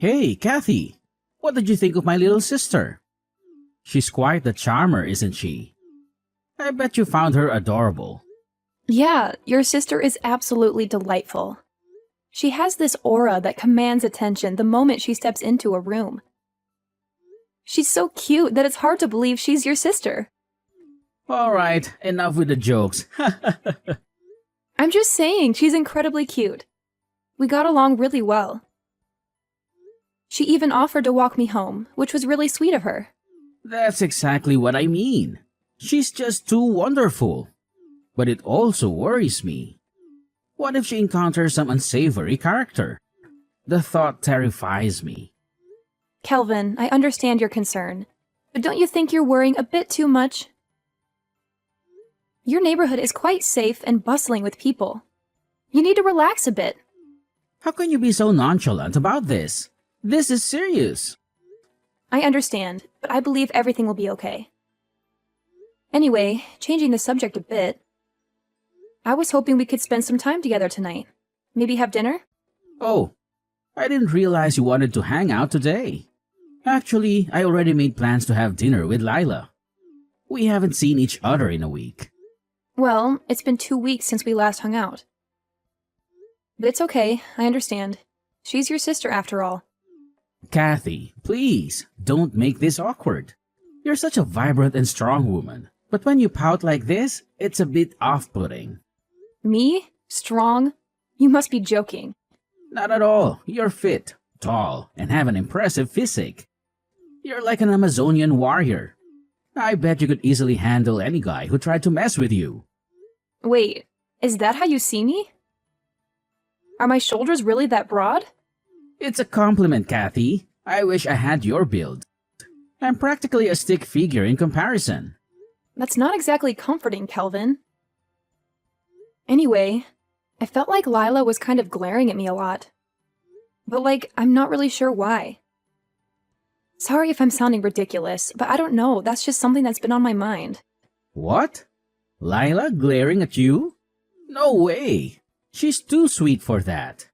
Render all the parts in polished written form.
Hey, Kathy! What did you think of my little sister? She's quite the charmer, isn't she? I bet you found her adorable. Yeah, your sister is absolutely delightful. She has this aura that commands attention the moment she steps into a room. She's so cute that it's hard to believe she's your sister. Alright, enough with the jokes. I'm just saying, she's incredibly cute. We got along really well. She even offered to walk me home, which was really sweet of her. That's exactly what I mean. She's just too wonderful. But it also worries me. What if she encounters some unsavory character? The thought terrifies me. Kelvin, I understand your concern, but don't you think you're worrying a bit too much? Your neighborhood is quite safe and bustling with people. You need to relax a bit. How can you be so nonchalant about this? This is serious. I understand, but I believe everything will be okay. Anyway, changing the subject a bit, I was hoping we could spend some time together tonight. Maybe have dinner? Oh, I didn't realize you wanted to hang out today. Actually, I already made plans to have dinner with Lila. We haven't seen each other in a week. Well, it's been 2 weeks since we last hung out. But it's okay, I understand. She's your sister after all. Kathy, please, don't make this awkward. You're such a vibrant and strong woman, but when you pout like this, it's a bit off-putting. Me? Strong? You must be joking. Not at all. You're fit, tall, and have an impressive physique. You're like an Amazonian warrior. I bet you could easily handle any guy who tried to mess with you. Wait, is that how you see me? Are my shoulders really that broad? It's a compliment, Kathy. I wish I had your build. I'm practically a stick figure in comparison. That's not exactly comforting, Kelvin. Anyway, I felt like Lila was kind of glaring at me a lot. But I'm not really sure why. Sorry if I'm sounding ridiculous, but I don't know, that's just something that's been on my mind. What? Lila glaring at you? No way. She's too sweet for that.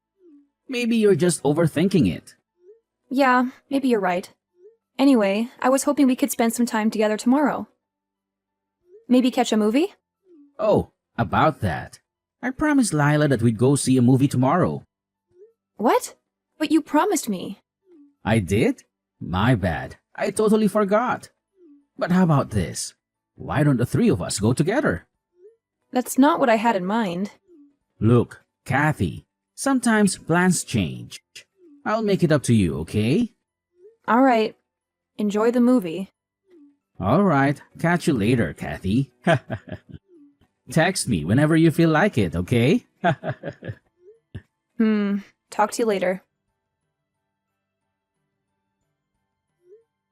Maybe you're just overthinking it. Yeah, maybe you're right. Anyway, I was hoping we could spend some time together tomorrow. Maybe catch a movie? Oh, about that. I promised Lila that we'd go see a movie tomorrow. What? But you promised me. I did? My bad. I totally forgot. But how about this? Why don't the three of us go together? That's not what I had in mind. Look, Kathy, sometimes plans change. I'll make it up to you, okay? All right. Enjoy the movie. All right. Catch you later, Kathy. Text me whenever you feel like it, okay? Talk to you later.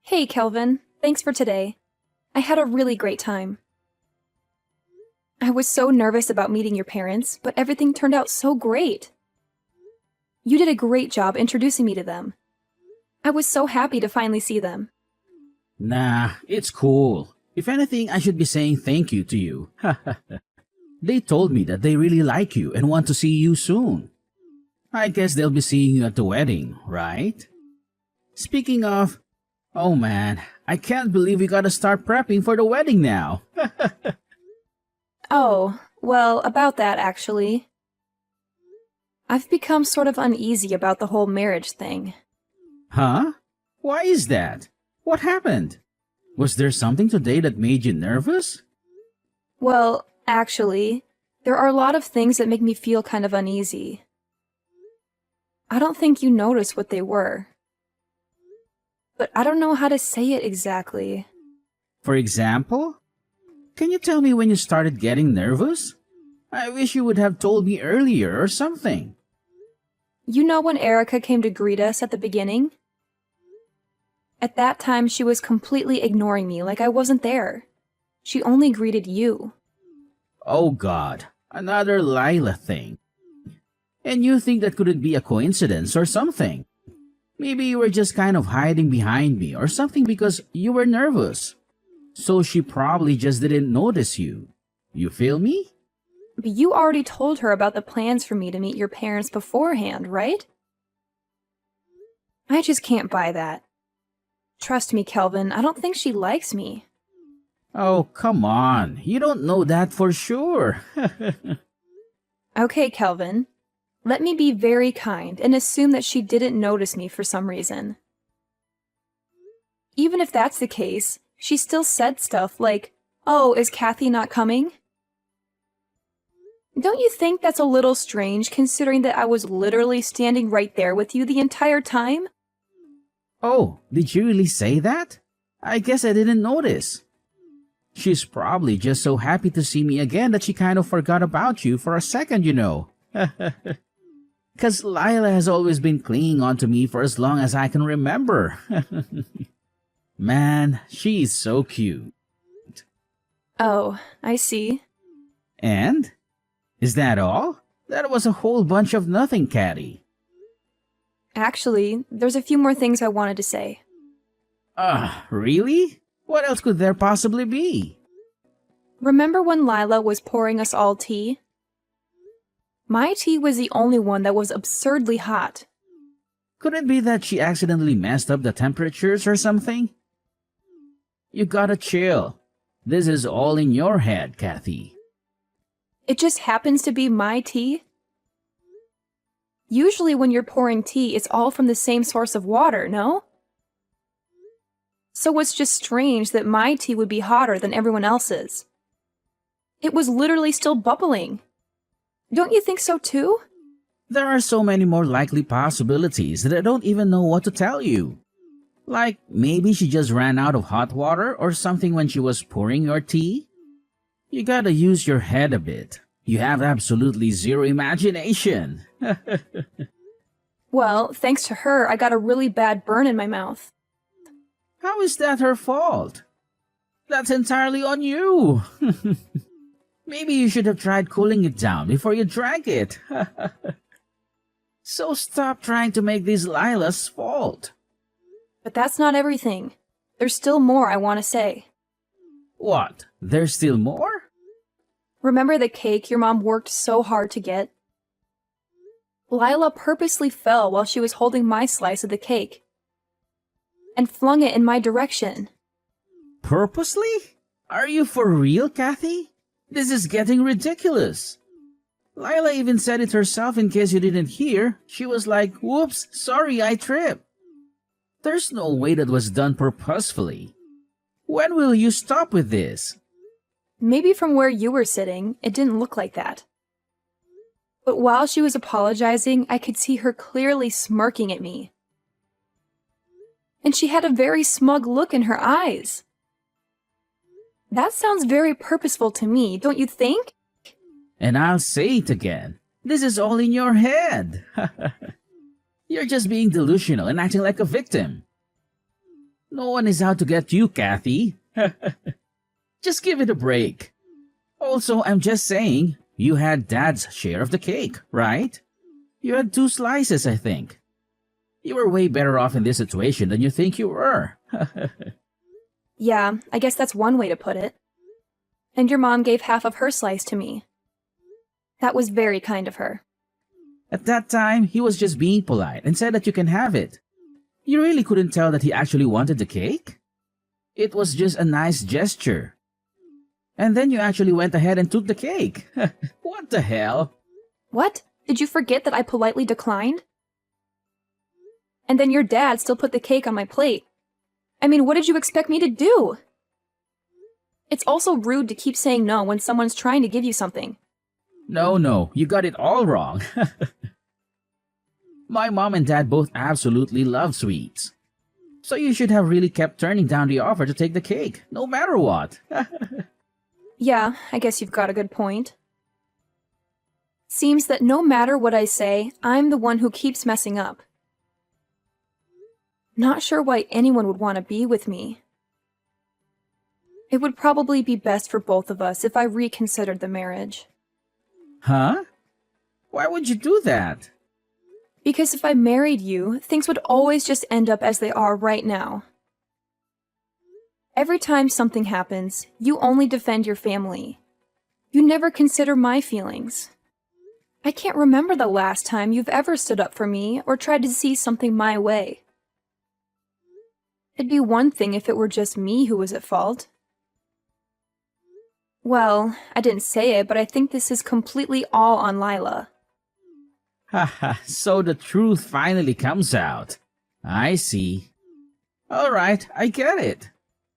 Hey, Kelvin. Thanks for today. I had a really great time. I was so nervous about meeting your parents, but everything turned out so great. You did a great job introducing me to them. I was so happy to finally see them. Nah, it's cool. If anything, I should be saying thank you to you. They told me that they really like you and want to see you soon. I guess they'll be seeing you at the wedding, right? Speaking of, oh man, I can't believe we gotta start prepping for the wedding now. Oh, well, about that actually. I've become sort of uneasy about the whole marriage thing. Huh? Why is that? What happened? Was there something today that made you nervous? Well, actually, there are a lot of things that make me feel kind of uneasy. I don't think you noticed what they were. But I don't know how to say it exactly. For example? Can you tell me when you started getting nervous? I wish you would have told me earlier or something. You know when Erica came to greet us at the beginning? At that time, she was completely ignoring me like I wasn't there. She only greeted you. Oh God, another Lila thing. And you think that couldn't be a coincidence or something? Maybe you were just kind of hiding behind me or something because you were nervous. So she probably just didn't notice you. You feel me? But you already told her about the plans for me to meet your parents beforehand, right? I just can't buy that. Trust me, Kelvin, I don't think she likes me. Oh, come on. You don't know that for sure. Okay, Kelvin. Let me be very kind and assume that she didn't notice me for some reason. Even if that's the case, she still said stuff like, "Oh, is Kathy not coming?" Don't you think that's a little strange considering that I was literally standing right there with you the entire time? Oh, did you really say that? I guess I didn't notice. She's probably just so happy to see me again that she kind of forgot about you for a second, you know. 'Cause Lila has always been clinging on to me for as long as I can remember. Man, she's so cute. Oh, I see. And? Is that all? That was a whole bunch of nothing, Caddy. Actually, there's a few more things I wanted to say. Really? What else could there possibly be? Remember when Lila was pouring us all tea? My tea was the only one that was absurdly hot. Could it be that she accidentally messed up the temperatures or something? You gotta chill. This is all in your head, Kathy. It just happens to be my tea? Usually when you're pouring tea, it's all from the same source of water, no? So it's just strange that my tea would be hotter than everyone else's. It was literally still bubbling. Don't you think so too? There are so many more likely possibilities that I don't even know what to tell you. Like, maybe she just ran out of hot water or something when she was pouring your tea? You gotta use your head a bit. You have absolutely zero imagination. Well, thanks to her, I got a really bad burn in my mouth. How is that her fault? That's entirely on you. Maybe you should have tried cooling it down before you drank it. So stop trying to make this Lila's fault. But that's not everything. There's still more I want to say. What? There's still more? Remember the cake your mom worked so hard to get? Lila purposely fell while she was holding my slice of the cake and flung it in my direction. Purposely? Are you for real, Kathy? This is getting ridiculous. Lila even said it herself in case you didn't hear. She was like, "Whoops, sorry, I tripped." There's no way that was done purposefully. When will you stop with this? Maybe from where you were sitting, it didn't look like that. But while she was apologizing, I could see her clearly smirking at me. And she had a very smug look in her eyes. That sounds very purposeful to me, don't you think? And I'll say it again. This is all in your head. You're just being delusional and acting like a victim. No one is out to get you, Kathy. Just give it a break. Also, I'm just saying, you had Dad's share of the cake, right? You had 2 slices, I think. You were way better off in this situation than you think you were. Yeah, I guess that's one way to put it. And your mom gave half of her slice to me. That was very kind of her. At that time, he was just being polite and said that you can have it. You really couldn't tell that he actually wanted the cake? It was just a nice gesture. And then you actually went ahead and took the cake. What the hell? What? Did you forget that I politely declined? And then your dad still put the cake on my plate. I mean, what did you expect me to do? It's also rude to keep saying no when someone's trying to give you something. No, you got it all wrong. My mom and dad both absolutely love sweets. So you should have really kept turning down the offer to take the cake, no matter what. Yeah, I guess you've got a good point. Seems that no matter what I say, I'm the one who keeps messing up. Not sure why anyone would want to be with me. It would probably be best for both of us if I reconsidered the marriage. Huh? Why would you do that? Because if I married you, things would always just end up as they are right now. Every time something happens, you only defend your family. You never consider my feelings. I can't remember the last time you've ever stood up for me or tried to see something my way. It'd be one thing if it were just me who was at fault. Well, I didn't say it, but I think this is completely all on Lila. Haha, so the truth finally comes out. I see. Alright, I get it.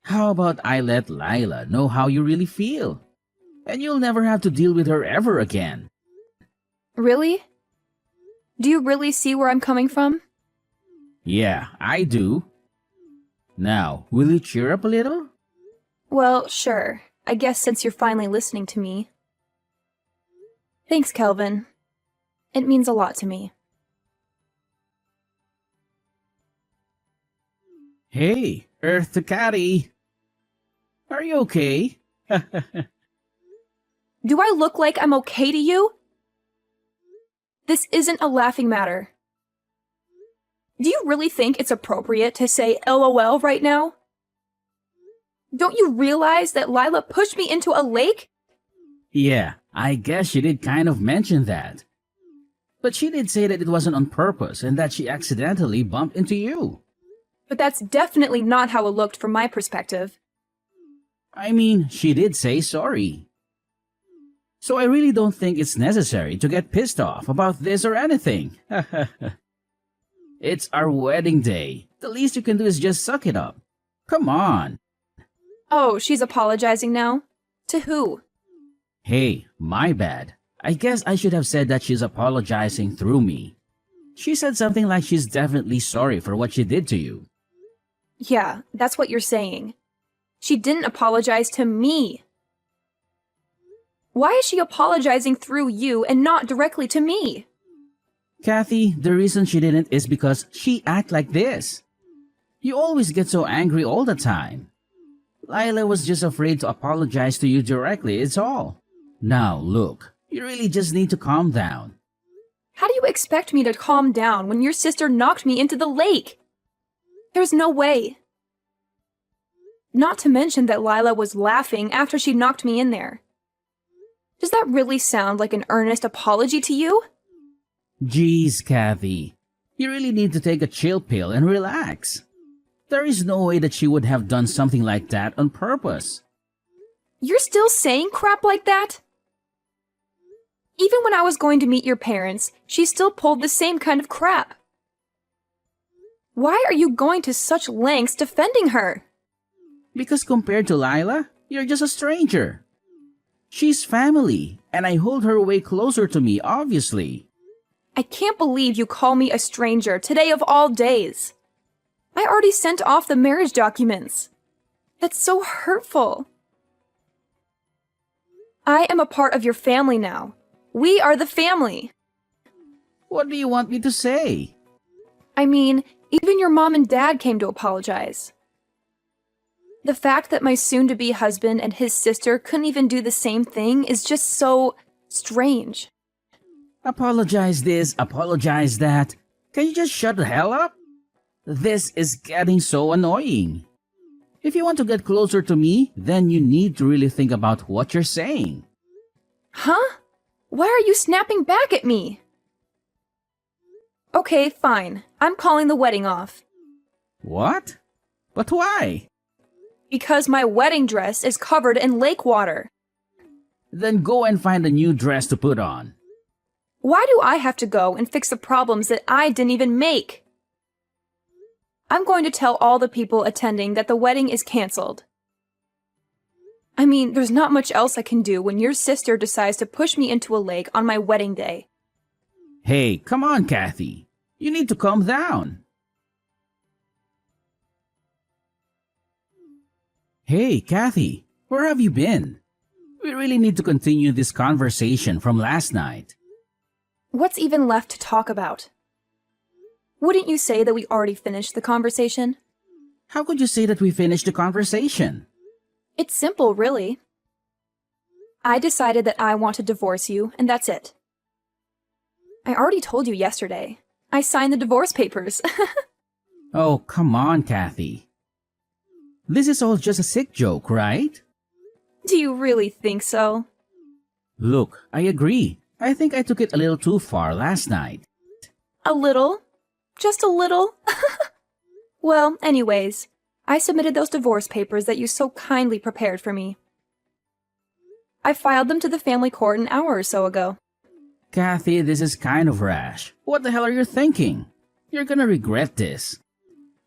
How about I let Lila know how you really feel? And you'll never have to deal with her ever again. Really? Do you really see where I'm coming from? Yeah, I do. Now, will you cheer up a little? Well, sure. I guess since you're finally listening to me. Thanks, Kelvin. It means a lot to me. Hey, Earth to Catty. Are you okay? Do I look like I'm okay to you? This isn't a laughing matter. Do you really think it's appropriate to say LOL right now? Don't you realize that Lila pushed me into a lake? Yeah, I guess she did kind of mention that. But she did say that it wasn't on purpose and that she accidentally bumped into you. But that's definitely not how it looked from my perspective. I mean, she did say sorry. So I really don't think it's necessary to get pissed off about this or anything. It's our wedding day. The least you can do is just suck it up. Come on. Oh, she's apologizing now? To who? Hey, my bad. I guess I should have said that she's apologizing through me. She said something like she's definitely sorry for what she did to you. Yeah, that's what you're saying. She didn't apologize to me. Why is she apologizing through you and not directly to me? Kathy, the reason she didn't is because she act like this. You always get so angry all the time. Lila was just afraid to apologize to you directly, it's all. Now, look, you really just need to calm down. How do you expect me to calm down when your sister knocked me into the lake? There's no way. Not to mention that Lila was laughing after she knocked me in there. Does that really sound like an earnest apology to you? Jeez, Kathy. You really need to take a chill pill and relax. There is no way that she would have done something like that on purpose. You're still saying crap like that? Even when I was going to meet your parents, she still pulled the same kind of crap. Why are you going to such lengths defending her? Because compared to Lila, you're just a stranger. She's family, and I hold her way closer to me, obviously. I can't believe you call me a stranger today of all days. I already sent off the marriage documents. That's so hurtful. I am a part of your family now. We are the family. What do you want me to say? I mean, even your mom and dad came to apologize. The fact that my soon-to-be husband and his sister couldn't even do the same thing is just so strange. Apologize this, apologize that. Can you just shut the hell up? This is getting so annoying. If you want to get closer to me, then you need to really think about what you're saying. Huh? Why are you snapping back at me? Okay, fine. I'm calling the wedding off. What? But why? Because my wedding dress is covered in lake water. Then go and find a new dress to put on. Why do I have to go and fix the problems that I didn't even make? I'm going to tell all the people attending that the wedding is canceled. I mean, there's not much else I can do when your sister decides to push me into a lake on my wedding day. Hey, come on, Kathy. You need to calm down. Hey, Kathy, where have you been? We really need to continue this conversation from last night. What's even left to talk about? Wouldn't you say that we already finished the conversation? How could you say that we finished the conversation? It's simple, really. I decided that I want to divorce you, and that's it. I already told you yesterday. I signed the divorce papers. Oh, come on, Kathy. This is all just a sick joke, right? Do you really think so? Look, I agree. I think I took it a little too far last night. A little? Just a little? Well, anyways, I submitted those divorce papers that you so kindly prepared for me. I filed them to the family court an hour or so ago. Kathy, this is kind of rash. What the hell are you thinking? You're gonna regret this.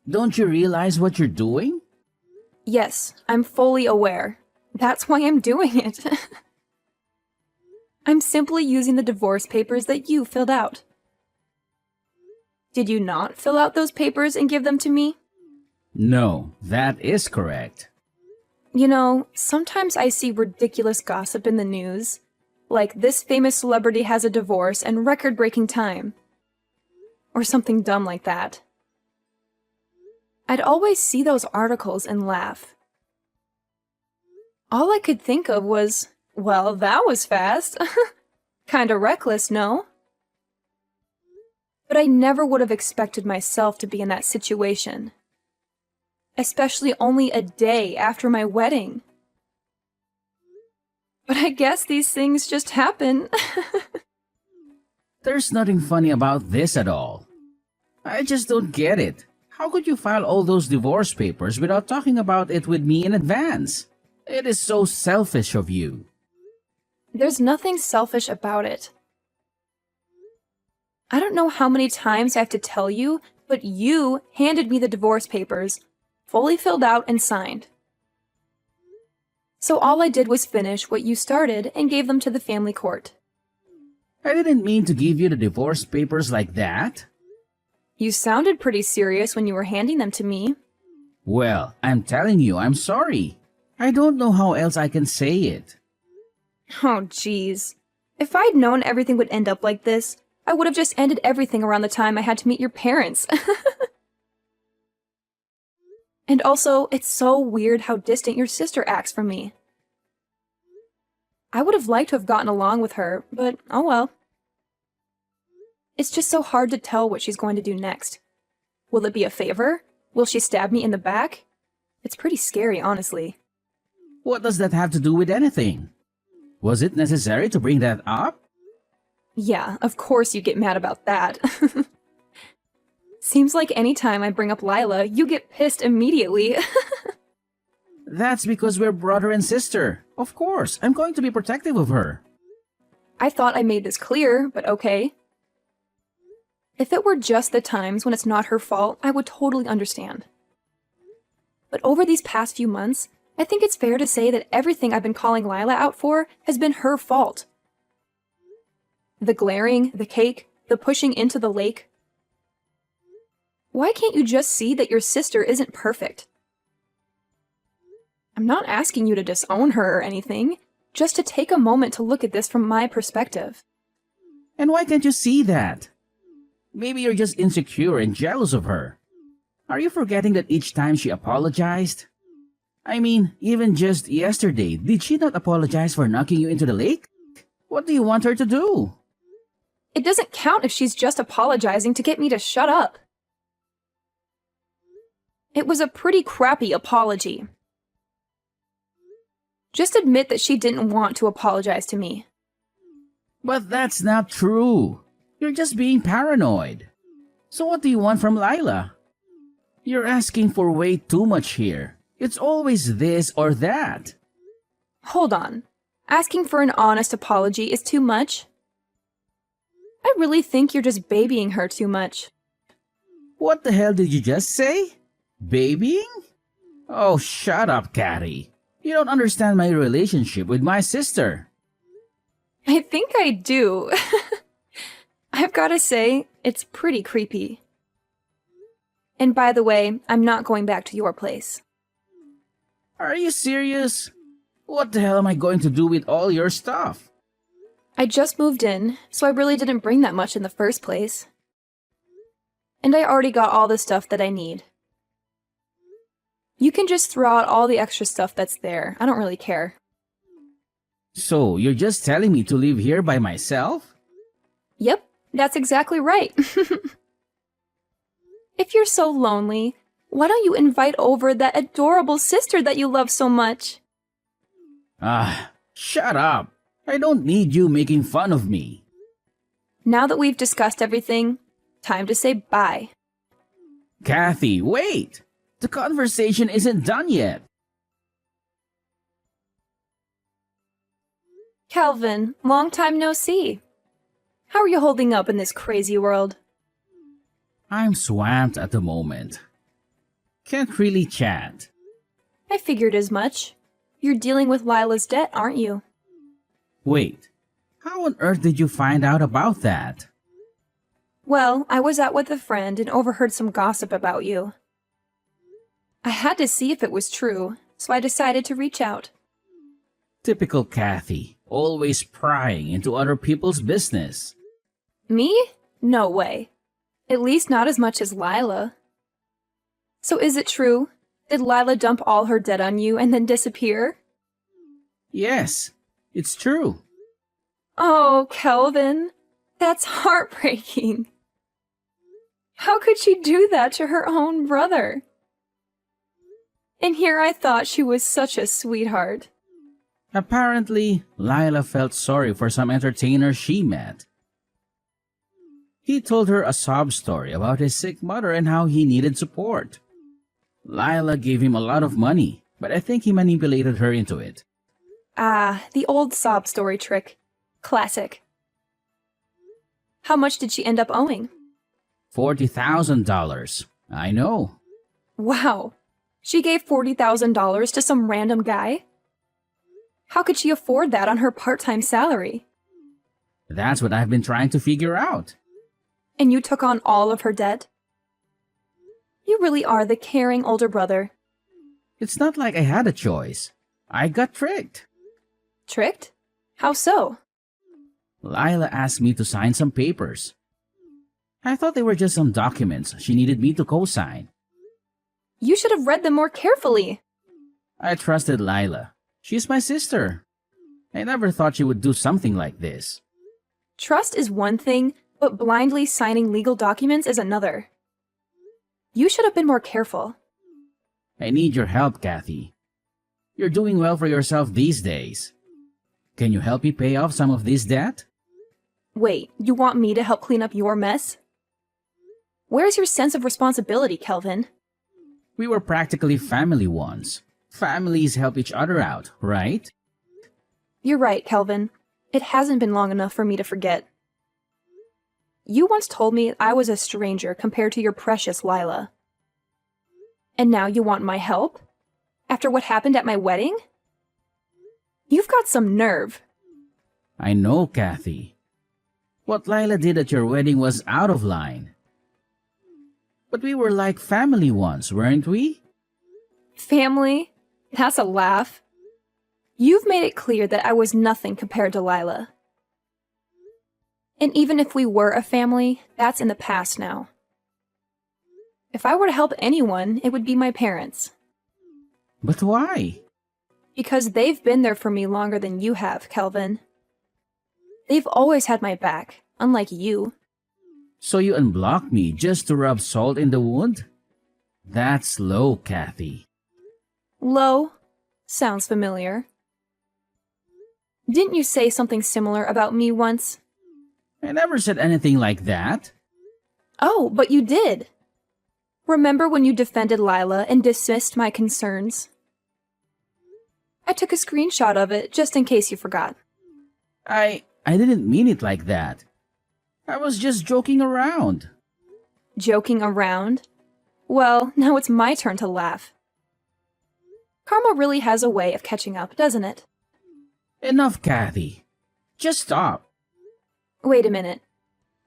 Don't you realize what you're doing? Yes, I'm fully aware. That's why I'm doing it. I'm simply using the divorce papers that you filled out. Did you not fill out those papers and give them to me? No, that is correct. You know, sometimes I see ridiculous gossip in the news. Like, this famous celebrity has a divorce in record-breaking time. Or something dumb like that. I'd always see those articles and laugh. All I could think of was, well, that was fast. Kinda reckless, no? But I never would have expected myself to be in that situation. Especially only a day after my wedding. But I guess these things just happen. There's nothing funny about this at all. I just don't get it. How could you file all those divorce papers without talking about it with me in advance? It is so selfish of you. There's nothing selfish about it. I don't know how many times I have to tell you, but you handed me the divorce papers, fully filled out and signed. So all I did was finish what you started and gave them to the family court. I didn't mean to give you the divorce papers like that. You sounded pretty serious when you were handing them to me. Well, I'm telling you, I'm sorry. I don't know how else I can say it. Oh, jeez. If I'd known everything would end up like this, I would have just ended everything around the time I had to meet your parents. And also, it's so weird how distant your sister acts from me. I would have liked to have gotten along with her, but oh well. It's just so hard to tell what she's going to do next. Will it be a favor? Will she stab me in the back? It's pretty scary, honestly. What does that have to do with anything? Was it necessary to bring that up? Yeah, of course you get mad about that. Seems like any time I bring up Lila, you get pissed immediately. That's because we're brother and sister. Of course, I'm going to be protective of her. I thought I made this clear, but okay. If it were just the times when it's not her fault, I would totally understand. But over these past few months, I think it's fair to say that everything I've been calling Lila out for has been her fault. The glaring, the cake, the pushing into the lake. Why can't you just see that your sister isn't perfect? I'm not asking you to disown her or anything, just to take a moment to look at this from my perspective. And why can't you see that? Maybe you're just insecure and jealous of her. Are you forgetting that each time she apologized? I mean, even just yesterday, did she not apologize for knocking you into the lake? What do you want her to do? It doesn't count if she's just apologizing to get me to shut up. It was a pretty crappy apology. Just admit that she didn't want to apologize to me. But that's not true. You're just being paranoid. So what do you want from Lila? You're asking for way too much here. It's always this or that. Hold on. Asking for an honest apology is too much? I really think you're just babying her too much. What the hell did you just say? Babying? Oh, shut up, Catty. You don't understand my relationship with my sister. I think I do. I've gotta say, it's pretty creepy. And by the way, I'm not going back to your place. Are you serious? What the hell am I going to do with all your stuff? I just moved in, so I really didn't bring that much in the first place. And I already got all the stuff that I need. You can just throw out all the extra stuff that's there. I don't really care. So, you're just telling me to live here by myself? Yep, that's exactly right. If you're so lonely, why don't you invite over that adorable sister that you love so much? Ah, shut up. I don't need you making fun of me. Now that we've discussed everything, time to say bye. Kathy, wait! The conversation isn't done yet. Calvin, long time no see. How are you holding up in this crazy world? I'm swamped at the moment. Can't really chat. I figured as much. You're dealing with Lila's debt, aren't you? Wait, how on earth did you find out about that? Well, I was out with a friend and overheard some gossip about you. I had to see if it was true, so I decided to reach out. Typical Kathy, always prying into other people's business. Me? No way. At least not as much as Lila. So is it true? Did Lila dump all her debt on you and then disappear? Yes, it's true. Oh, Kelvin, that's heartbreaking. How could she do that to her own brother? And here I thought she was such a sweetheart. Apparently, Lila felt sorry for some entertainer she met. He told her a sob story about his sick mother and how he needed support. Lila gave him a lot of money, but I think he manipulated her into it. Ah, the old sob story trick. Classic. How much did she end up owing? $40,000. I know. Wow. She gave $40,000 to some random guy? How could she afford that on her part-time salary? That's what I've been trying to figure out. And you took on all of her debt? You really are the caring older brother. It's not like I had a choice. I got tricked. Tricked? How so? Lila asked me to sign some papers. I thought they were just some documents she needed me to co-sign. You should have read them more carefully. I trusted Lila. She's my sister. I never thought she would do something like this. Trust is one thing, but blindly signing legal documents is another. You should have been more careful. I need your help, Kathy. You're doing well for yourself these days. Can you help me pay off some of this debt? Wait, you want me to help clean up your mess? Where's your sense of responsibility, Kelvin? We were practically family once. Families help each other out, right? You're right, Kelvin. It hasn't been long enough for me to forget. You once told me I was a stranger compared to your precious Lila. And now you want my help? After what happened at my wedding? You've got some nerve. I know, Kathy. What Lila did at your wedding was out of line. But we were like family once, weren't we? Family? That's a laugh. You've made it clear that I was nothing compared to Lila. And even if we were a family, that's in the past now. If I were to help anyone, it would be my parents. But why? Because they've been there for me longer than you have, Kelvin. They've always had my back, unlike you. So you unblocked me just to rub salt in the wound? That's low, Kathy. Low? Sounds familiar. Didn't you say something similar about me once? I never said anything like that. Oh, but you did. Remember when you defended Lila and dismissed my concerns? I took a screenshot of it just in case you forgot. I didn't mean it like that. I was just joking around. Joking around? Well, now it's my turn to laugh. Karma really has a way of catching up, doesn't it? Enough, Kathy. Just stop. Wait a minute.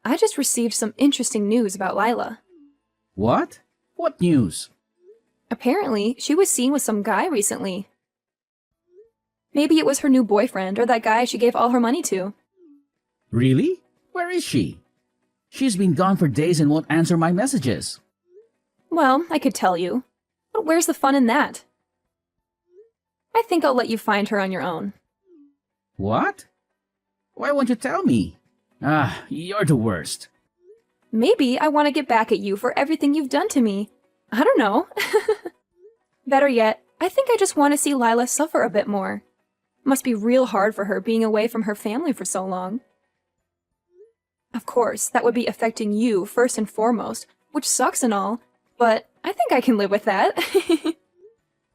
I just received some interesting news about Lila. What? What news? Apparently, she was seen with some guy recently. Maybe it was her new boyfriend or that guy she gave all her money to. Really? Where is she? She's been gone for days and won't answer my messages. Well, I could tell you. But where's the fun in that? I think I'll let you find her on your own. What? Why won't you tell me? Ah, you're the worst. Maybe I want to get back at you for everything you've done to me. I don't know. Better yet, I think I just want to see Lila suffer a bit more. Must be real hard for her being away from her family for so long. Of course, that would be affecting you first and foremost, which sucks and all, but I think I can live with that.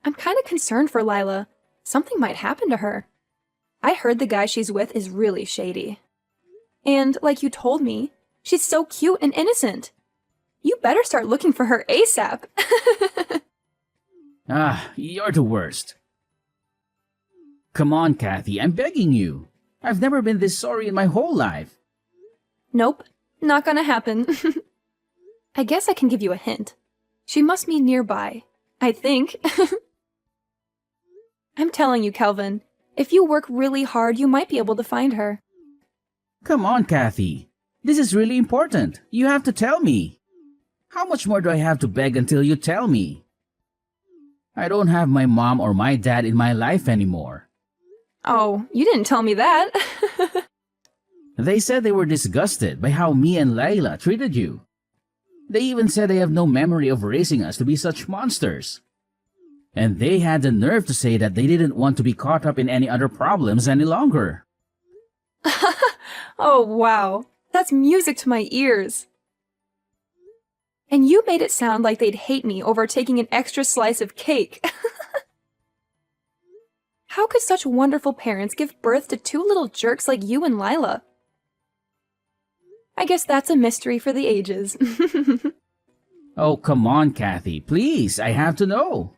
I'm kind of concerned for Lila. Something might happen to her. I heard the guy she's with is really shady. And, like you told me, she's so cute and innocent. You better start looking for her ASAP. You're the worst. Come on, Kathy, I'm begging you. I've never been this sorry in my whole life. Nope, not gonna happen. I guess I can give you a hint. She must be nearby, I think. I'm telling you, Kelvin, if you work really hard, you might be able to find her. Come on, Kathy. This is really important. You have to tell me. How much more do I have to beg until you tell me? I don't have my mom or my dad in my life anymore. Oh, you didn't tell me that. They said they were disgusted by how me and Layla treated you. They even said they have no memory of raising us to be such monsters. And they had the nerve to say that they didn't want to be caught up in any other problems any longer. Oh, wow. That's music to my ears. And you made it sound like they'd hate me over taking an extra slice of cake. How could such wonderful parents give birth to two little jerks like you and Lila? I guess that's a mystery for the ages. Oh, come on, Kathy. Please, I have to know.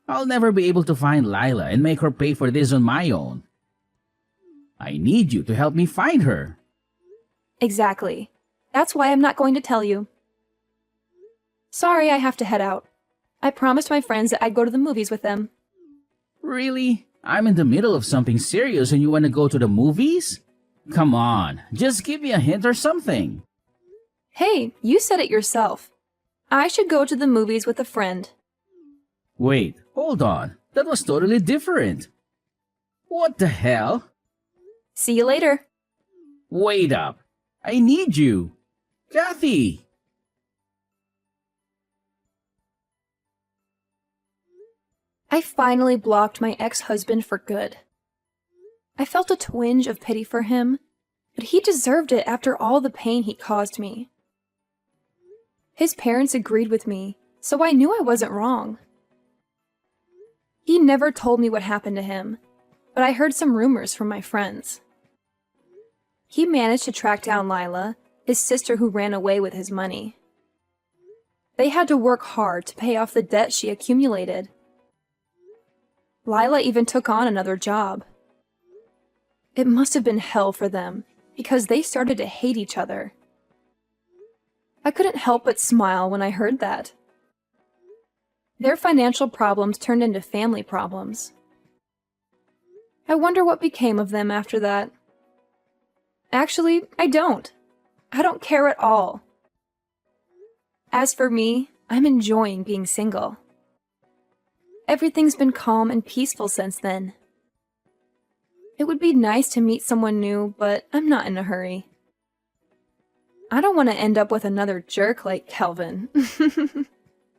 I'll never be able to find Lila and make her pay for this on my own. I need you to help me find her. Exactly. That's why I'm not going to tell you. Sorry, I have to head out. I promised my friends that I'd go to the movies with them. Really? I'm in the middle of something serious and you want to go to the movies? Come on, just give me a hint or something. Hey, you said it yourself. I should go to the movies with a friend. Wait, hold on. That was totally different. What the hell? See you later. Wait up. I need you. Kathy! I finally blocked my ex-husband for good. I felt a twinge of pity for him, but he deserved it after all the pain he caused me. His parents agreed with me, so I knew I wasn't wrong. He never told me what happened to him, but I heard some rumors from my friends. He managed to track down Lila, his sister who ran away with his money. They had to work hard to pay off the debt she accumulated. Lila even took on another job. It must have been hell for them, because they started to hate each other. I couldn't help but smile when I heard that. Their financial problems turned into family problems. I wonder what became of them after that. Actually, I don't. I don't care at all. As for me, I'm enjoying being single. Everything's been calm and peaceful since then. It would be nice to meet someone new, but I'm not in a hurry. I don't want to end up with another jerk like Kelvin.